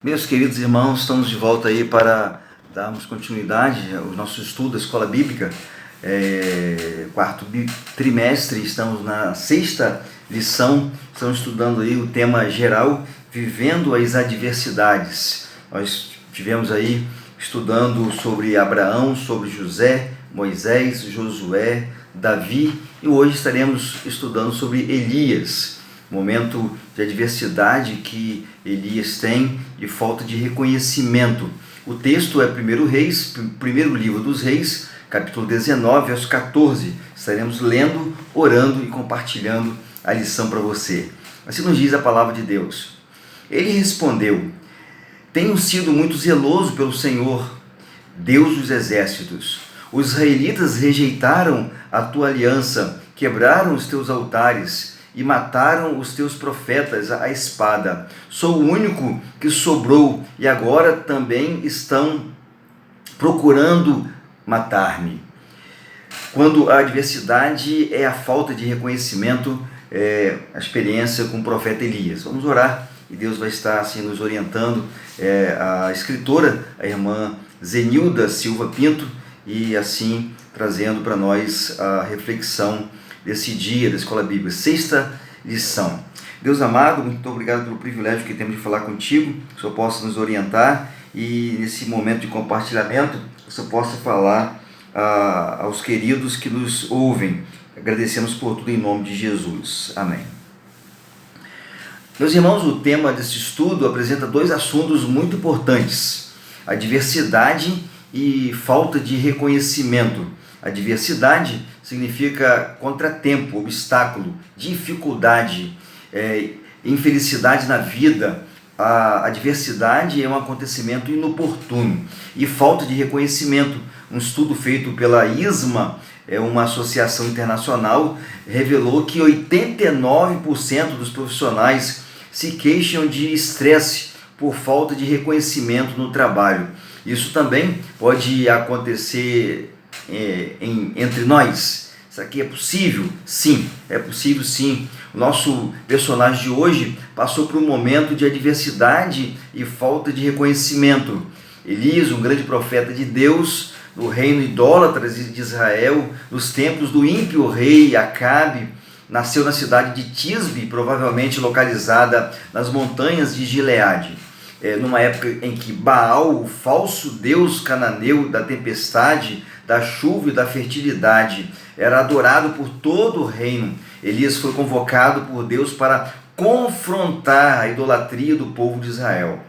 Meus queridos irmãos, estamos de volta aí para darmos continuidade ao nosso estudo da Escola Bíblica, quarto trimestre. Estamos na sexta lição, estamos estudando aí o tema geral, vivendo as adversidades. Nós tivemos aí estudando sobre Abraão, sobre José, Moisés, Josué, Davi, e hoje estaremos estudando sobre Elias. Momento de adversidade que Elias tem e falta de reconhecimento. O texto é 1 Reis, primeiro livro dos Reis, capítulo 19, verso 14. Estaremos lendo, orando e compartilhando a lição para você. Assim nos diz a palavra de Deus. Ele respondeu: tenho sido muito zeloso pelo Senhor, Deus dos exércitos. Os israelitas rejeitaram a tua aliança, quebraram os teus altares e mataram os teus profetas à espada. Sou o único que sobrou e agora também estão procurando matar-me. Quando a adversidade é a falta de reconhecimento, a experiência com o profeta Elias. Vamos orar e Deus vai estar assim nos orientando. A escritora, a irmã Zenilda Silva Pinto, e assim trazendo para nós a reflexão desse dia da Escola Bíblica, sexta lição. Deus amado, muito obrigado pelo privilégio que temos de falar contigo, que o Senhor possa nos orientar e nesse momento de compartilhamento, que o Senhor possa falar aos queridos que nos ouvem. Agradecemos por tudo em nome de Jesus. Amém. Meus irmãos, o tema desse estudo apresenta dois assuntos muito importantes: adversidade e falta de reconhecimento. Adversidade significa contratempo, obstáculo, dificuldade, infelicidade na vida. A adversidade é um acontecimento inoportuno. E falta de reconhecimento. Um estudo feito pela ISMA, uma associação internacional, revelou que 89% dos profissionais se queixam de estresse por falta de reconhecimento no trabalho. Isso também pode acontecer entre nós. Isso aqui é possível? Sim, é possível sim. O nosso personagem de hoje passou por um momento de adversidade e falta de reconhecimento. Elias, um grande profeta de Deus, no reino idólatra de Israel, nos tempos do ímpio rei Acabe, nasceu na cidade de Tisbe, provavelmente localizada nas montanhas de Gileade. Numa época em que Baal, o falso deus cananeu da tempestade, da chuva e da fertilidade, era adorado por todo o reino. Elias foi convocado por Deus para confrontar a idolatria do povo de Israel.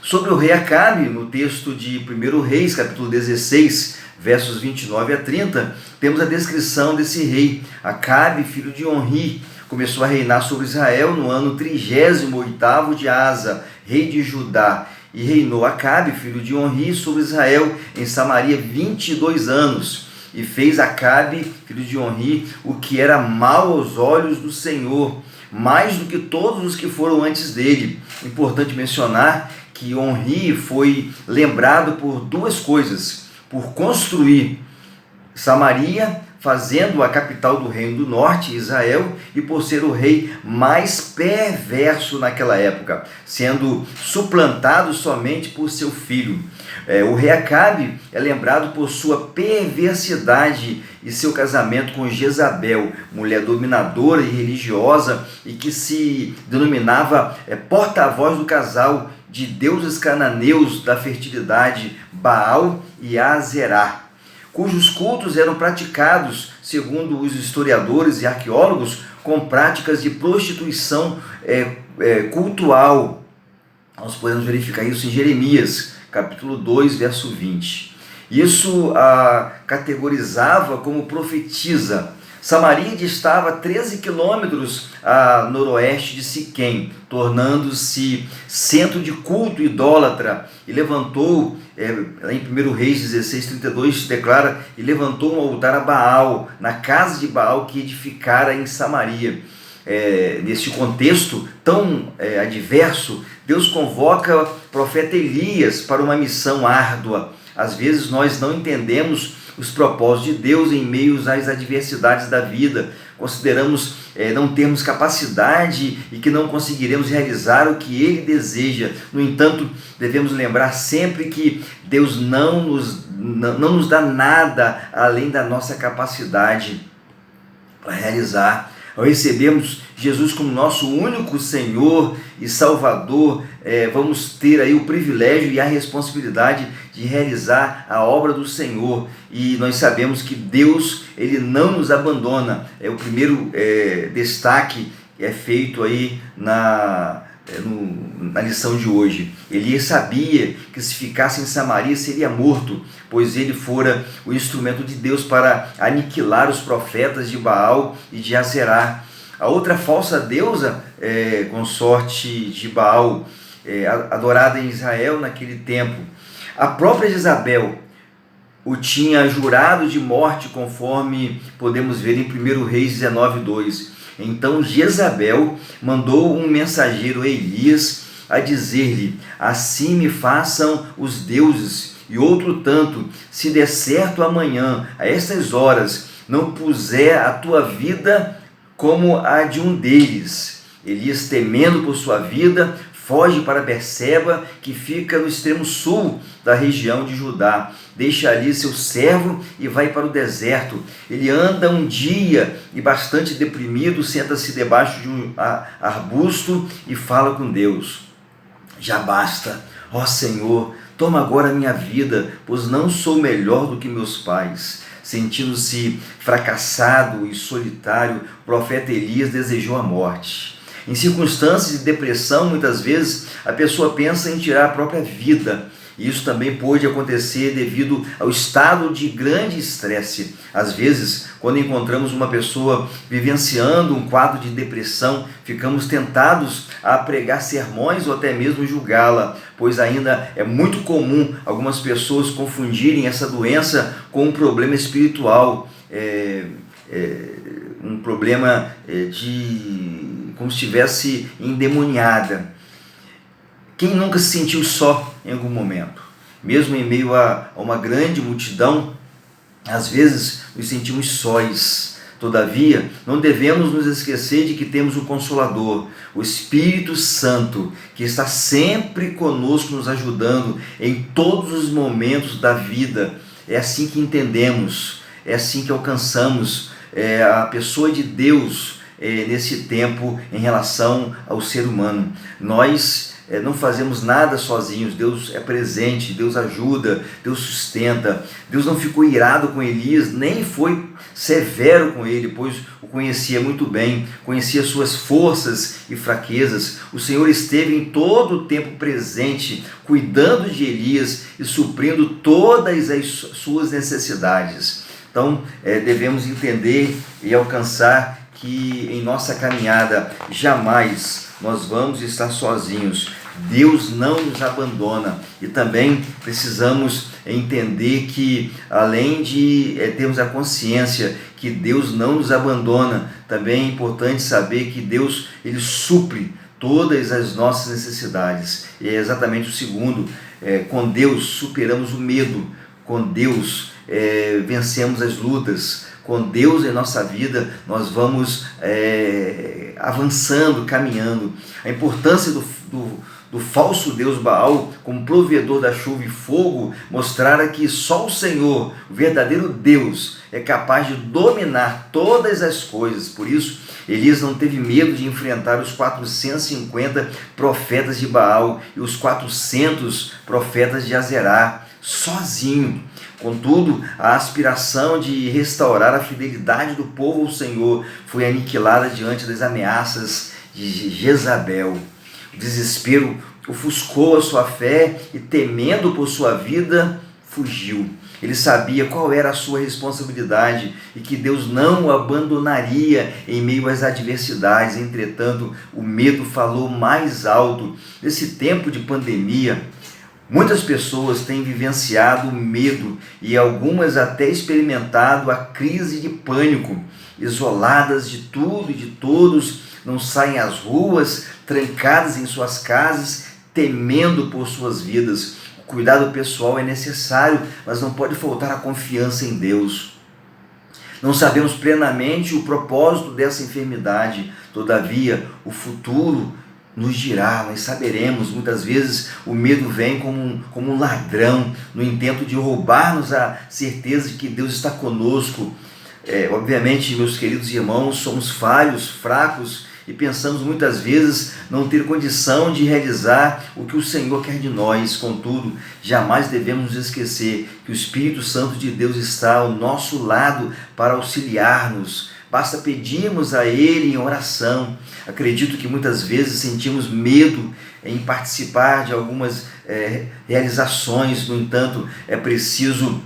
Sobre o rei Acabe, no texto de 1 Reis, capítulo 16, versos 29 a 30, temos a descrição desse rei. Acabe, filho de Onri, começou a reinar sobre Israel no ano 38º de Asa, rei de Judá, e reinou Acabe, filho de Onri, sobre Israel em Samaria 22 anos. E fez Acabe, filho de Onri, o que era mal aos olhos do Senhor, mais do que todos os que foram antes dele. Importante mencionar que Onri foi lembrado por duas coisas: por construir Samaria, fazendo a capital do reino do norte, Israel, e por ser o rei mais perverso naquela época, sendo suplantado somente por seu filho. O rei Acabe é lembrado por sua perversidade e seu casamento com Jezabel, mulher dominadora e religiosa, e que se denominava porta-voz do casal de deuses cananeus da fertilidade, Baal e Azerá, cujos cultos eram praticados, segundo os historiadores e arqueólogos, com práticas de prostituição cultual. Nós podemos verificar isso em Jeremias, capítulo 2, verso 20. Isso a categorizava como profetisa. Samaria distava 13 quilômetros a noroeste de Siquém, tornando-se centro de culto idólatra, e levantou, em 1 Reis 16:32, declara, e levantou um altar a Baal, na casa de Baal que edificara em Samaria. Neste contexto tão adverso, Deus convoca o profeta Elias para uma missão árdua. Às vezes nós não entendemos os propósitos de Deus em meio às adversidades da vida, consideramos não termos capacidade e que não conseguiremos realizar o que Ele deseja. No entanto, devemos lembrar sempre que Deus não nos dá nada além da nossa capacidade para realizar. Ao recebermos Jesus como nosso único Senhor e Salvador, vamos ter aí o privilégio e a responsabilidade de realizar a obra do Senhor. E nós sabemos que Deus, Ele não nos abandona. É o primeiro destaque que é feito aí na lição de hoje. Elias sabia que se ficasse em Samaria seria morto, pois ele fora o instrumento de Deus para aniquilar os profetas de Baal e de Aserá. A outra falsa deusa, consorte de Baal, adorada em Israel naquele tempo. A própria Jezabel o tinha jurado de morte, conforme podemos ver em 1 Reis 19:2. Então Jezabel mandou um mensageiro a Elias a dizer-lhe: assim me façam os deuses, e outro tanto, se der certo amanhã, a estas horas, não puser a tua vida como a de um deles. Elias, temendo por sua vida, foge para Berseba, que fica no extremo sul da região de Judá. Deixa ali seu servo e vai para o deserto. Ele anda um dia e, bastante deprimido, senta-se debaixo de um arbusto e fala com Deus: já basta, ó Senhor, toma agora a minha vida, pois não sou melhor do que meus pais. Sentindo-se fracassado e solitário, o profeta Elias desejou a morte. Em circunstâncias de depressão, muitas vezes, a pessoa pensa em tirar a própria vida. Isso também pode acontecer devido ao estado de grande estresse. Às vezes, quando encontramos uma pessoa vivenciando um quadro de depressão, ficamos tentados a pregar sermões ou até mesmo julgá-la, pois ainda é muito comum algumas pessoas confundirem essa doença com um problema espiritual, um problema como se estivesse endemoniada. Quem nunca se sentiu só em algum momento? Mesmo em meio a uma grande multidão, às vezes nos sentimos sóis. Todavia, não devemos nos esquecer de que temos um Consolador, o Espírito Santo, que está sempre conosco, nos ajudando em todos os momentos da vida. É assim que entendemos, é assim que alcançamos a pessoa de Deus nesse tempo em relação ao ser humano. Nós não fazemos nada sozinhos. Deus é presente, Deus ajuda, Deus sustenta. Deus não ficou irado com Elias, nem foi severo com ele, pois o conhecia muito bem, conhecia suas forças e fraquezas. O Senhor esteve em todo o tempo presente, cuidando de Elias e suprindo todas as suas necessidades. Então, devemos entender e alcançar que em nossa caminhada jamais nós vamos estar sozinhos. Deus não nos abandona. E também precisamos entender que, além de termos a consciência que Deus não nos abandona, também é importante saber que Deus, Ele supre todas as nossas necessidades. E é exatamente o segundo: com Deus superamos o medo, com Deus vencemos as lutas. Com Deus em nossa vida, nós vamos avançando, caminhando. A importância do falso Deus Baal como provedor da chuva e fogo mostrara que só o Senhor, o verdadeiro Deus, é capaz de dominar todas as coisas. Por isso, Elias não teve medo de enfrentar os 450 profetas de Baal e os 400 profetas de Aserá, sozinho. Contudo, a aspiração de restaurar a fidelidade do povo ao Senhor foi aniquilada diante das ameaças de Jezabel. O desespero ofuscou a sua fé e, temendo por sua vida, fugiu. Ele sabia qual era a sua responsabilidade e que Deus não o abandonaria em meio às adversidades. Entretanto, o medo falou mais alto. Nesse tempo de pandemia, muitas pessoas têm vivenciado o medo e algumas até experimentado a crise de pânico. Isoladas de tudo e de todos, não saem às ruas, trancadas em suas casas, temendo por suas vidas. O cuidado pessoal é necessário, mas não pode faltar a confiança em Deus. Não sabemos plenamente o propósito dessa enfermidade, todavia o futuro nos dirá, nós saberemos. Muitas vezes o medo vem como um ladrão, no intento de roubar-nos a certeza de que Deus está conosco. Obviamente, meus queridos irmãos, somos falhos, fracos, e pensamos muitas vezes não ter condição de realizar o que o Senhor quer de nós. Contudo, jamais devemos nos esquecer que o Espírito Santo de Deus está ao nosso lado para auxiliar-nos. Basta pedirmos a Ele em oração. Acredito que muitas vezes sentimos medo em participar de algumas realizações. No entanto, é preciso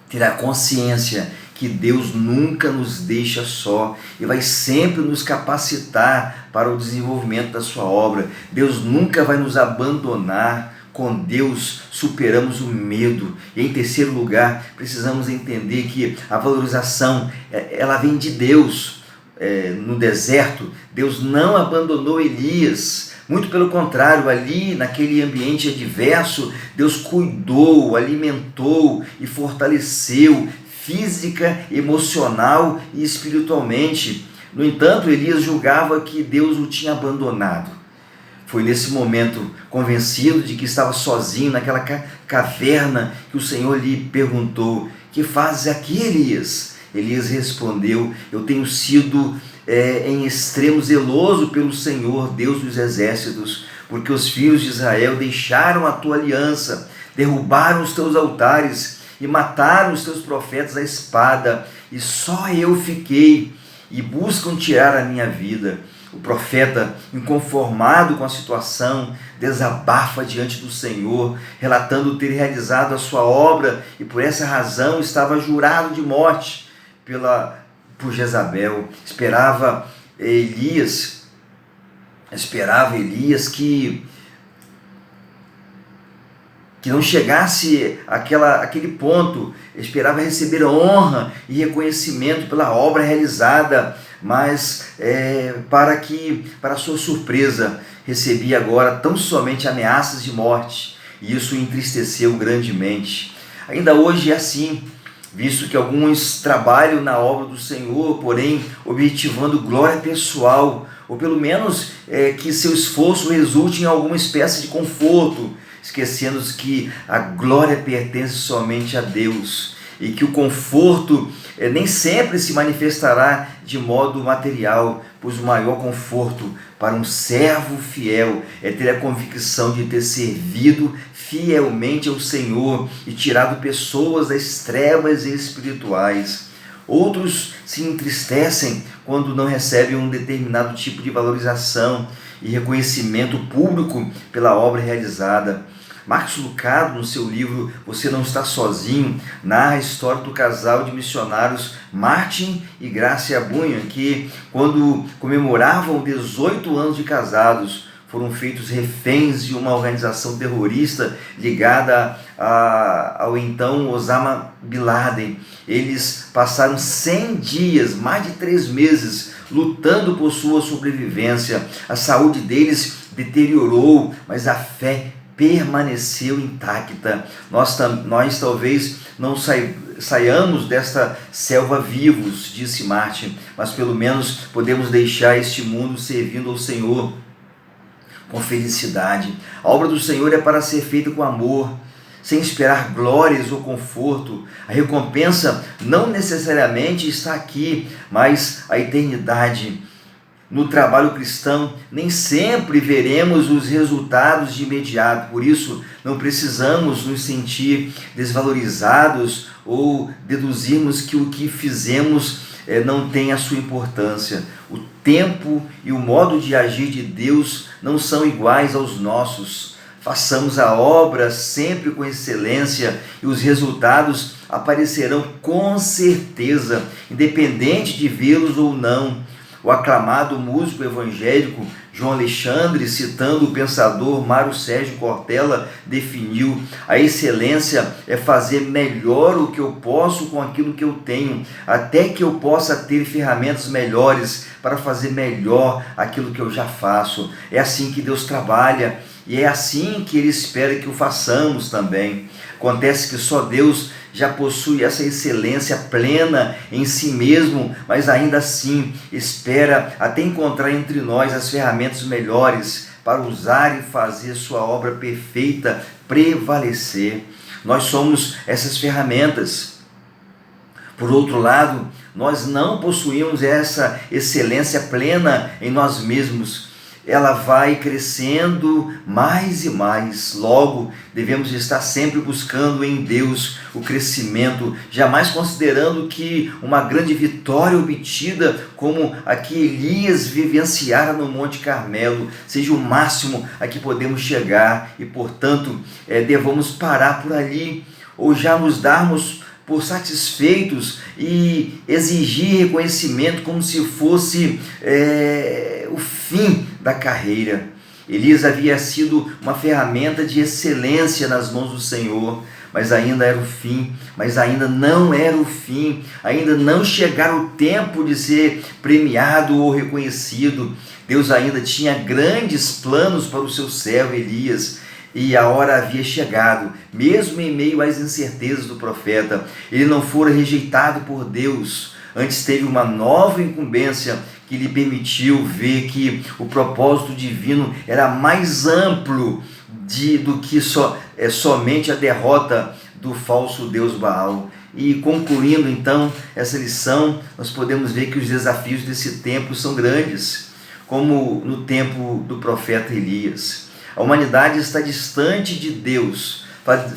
ter a consciência que Deus nunca nos deixa só e vai sempre nos capacitar para o desenvolvimento da sua obra. Deus nunca vai nos abandonar. Com Deus superamos o medo. E em terceiro lugar, precisamos entender que a valorização ela vem de Deus. No deserto, Deus não abandonou Elias. Muito pelo contrário, ali naquele ambiente adverso, Deus cuidou, alimentou e fortaleceu física, emocional e espiritualmente. No entanto, Elias julgava que Deus o tinha abandonado. Foi nesse momento, convencido de que estava sozinho naquela caverna, que o Senhor lhe perguntou: que fazes aqui, Elias? Elias respondeu: eu tenho sido em extremo zeloso pelo Senhor, Deus dos exércitos, porque os filhos de Israel deixaram a tua aliança, derrubaram os teus altares e mataram os teus profetas à espada, e só eu fiquei, e buscam tirar a minha vida. O profeta, inconformado com a situação, desabafa diante do Senhor, relatando ter realizado a sua obra e por essa razão estava jurado de morte por Jezabel. Esperava Elias que não chegasse aquele ponto. Esperava receber honra e reconhecimento pela obra realizada, mas para sua surpresa, recebia agora tão somente ameaças de morte, e isso o entristeceu grandemente. Ainda hoje é assim, visto que alguns trabalham na obra do Senhor, porém objetivando glória pessoal, ou pelo menos que seu esforço resulte em alguma espécie de conforto, esquecendo-se que a glória pertence somente a Deus e que o conforto nem sempre se manifestará de modo material, pois o maior conforto para um servo fiel é ter a convicção de ter servido fielmente ao Senhor e tirado pessoas das trevas espirituais. Outros se entristecem quando não recebem um determinado tipo de valorização e reconhecimento público pela obra realizada. Marcos Lucado, no seu livro Você Não Está Sozinho, narra a história do casal de missionários Martin e Gracia Bunyan, que, quando comemoravam 18 anos de casados, foram feitos reféns de uma organização terrorista ligada ao então Osama Bin Laden. Eles passaram 100 dias, mais de 3 meses, lutando por sua sobrevivência. A saúde deles deteriorou, mas a fé permaneceu intacta. Nós talvez não saiamos desta selva vivos, disse Martin, mas pelo menos podemos deixar este mundo servindo ao Senhor com felicidade. A obra do Senhor é para ser feita com amor, sem esperar glórias ou conforto. A recompensa não necessariamente está aqui, mas a eternidade. No trabalho cristão, nem sempre veremos os resultados de imediato, por isso não precisamos nos sentir desvalorizados ou deduzirmos que o que fizemos não tem a sua importância. O tempo e o modo de agir de Deus não são iguais aos nossos. Façamos a obra sempre com excelência e os resultados aparecerão com certeza, independente de vê-los ou não. O aclamado músico evangélico João Alexandre, citando o pensador Mário Sérgio Cortella, definiu: a excelência é fazer melhor o que eu posso com aquilo que eu tenho, até que eu possa ter ferramentas melhores para fazer melhor aquilo que eu já faço. É assim que Deus trabalha e é assim que Ele espera que o façamos também. Acontece que só Deus já possui essa excelência plena em si mesmo, mas ainda assim espera até encontrar entre nós as ferramentas melhores para usar e fazer sua obra perfeita prevalecer. Nós somos essas ferramentas. Por outro lado, nós não possuímos essa excelência plena em nós mesmos. Ela vai crescendo mais e mais. Logo, devemos estar sempre buscando em Deus o crescimento, jamais considerando que uma grande vitória obtida, como a que Elias vivenciara no Monte Carmelo, seja o máximo a que podemos chegar e, portanto, devamos parar por ali, ou já nos darmos por satisfeitos e exigir reconhecimento como se fosse o fim da carreira. Elias havia sido uma ferramenta de excelência nas mãos do Senhor, mas ainda era o fim, mas ainda não era o fim, ainda não chegara o tempo de ser premiado ou reconhecido. Deus ainda tinha grandes planos para o seu servo Elias, e a hora havia chegado, mesmo em meio às incertezas do profeta. Ele não fora rejeitado por Deus, antes teve uma nova incumbência que lhe permitiu ver que o propósito divino era mais amplo do que somente a derrota do falso Deus Baal. E concluindo então essa lição, nós podemos ver que os desafios desse tempo são grandes, como no tempo do profeta Elias. A humanidade está distante de Deus,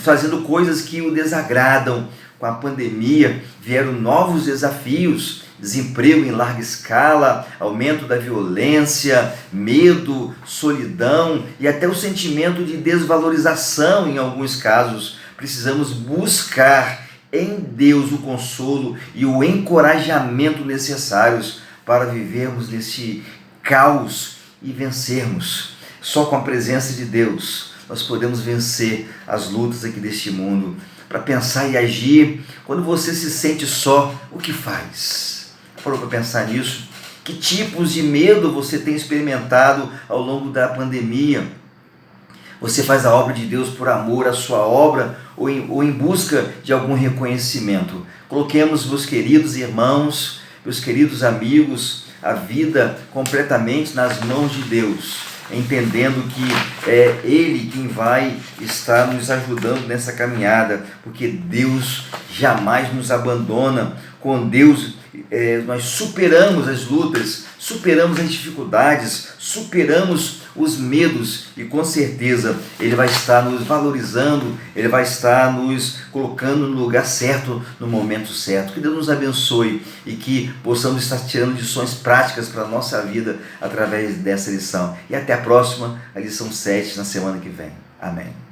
fazendo coisas que o desagradam. Com a pandemia vieram novos desafios: desemprego em larga escala, aumento da violência, medo, solidão e até o sentimento de desvalorização em alguns casos. Precisamos buscar em Deus o consolo e o encorajamento necessários para vivermos nesse caos e vencermos. Só com a presença de Deus nós podemos vencer as lutas aqui deste mundo. Para pensar e agir, quando você se sente só, o que faz? Parou para pensar nisso? Que tipos de medo você tem experimentado ao longo da pandemia? Você faz a obra de Deus por amor à sua obra ou em busca de algum reconhecimento? Coloquemos, meus queridos irmãos, meus queridos amigos, a vida completamente nas mãos de Deus, entendendo que é Ele quem vai estar nos ajudando nessa caminhada, porque Deus jamais nos abandona. Com Deus nós superamos as lutas, superamos as dificuldades, superamos os medos e com certeza Ele vai estar nos valorizando, Ele vai estar nos colocando no lugar certo, no momento certo. Que Deus nos abençoe e que possamos estar tirando lições práticas para a nossa vida através dessa lição. E até a próxima, a lição 7, na semana que vem. Amém.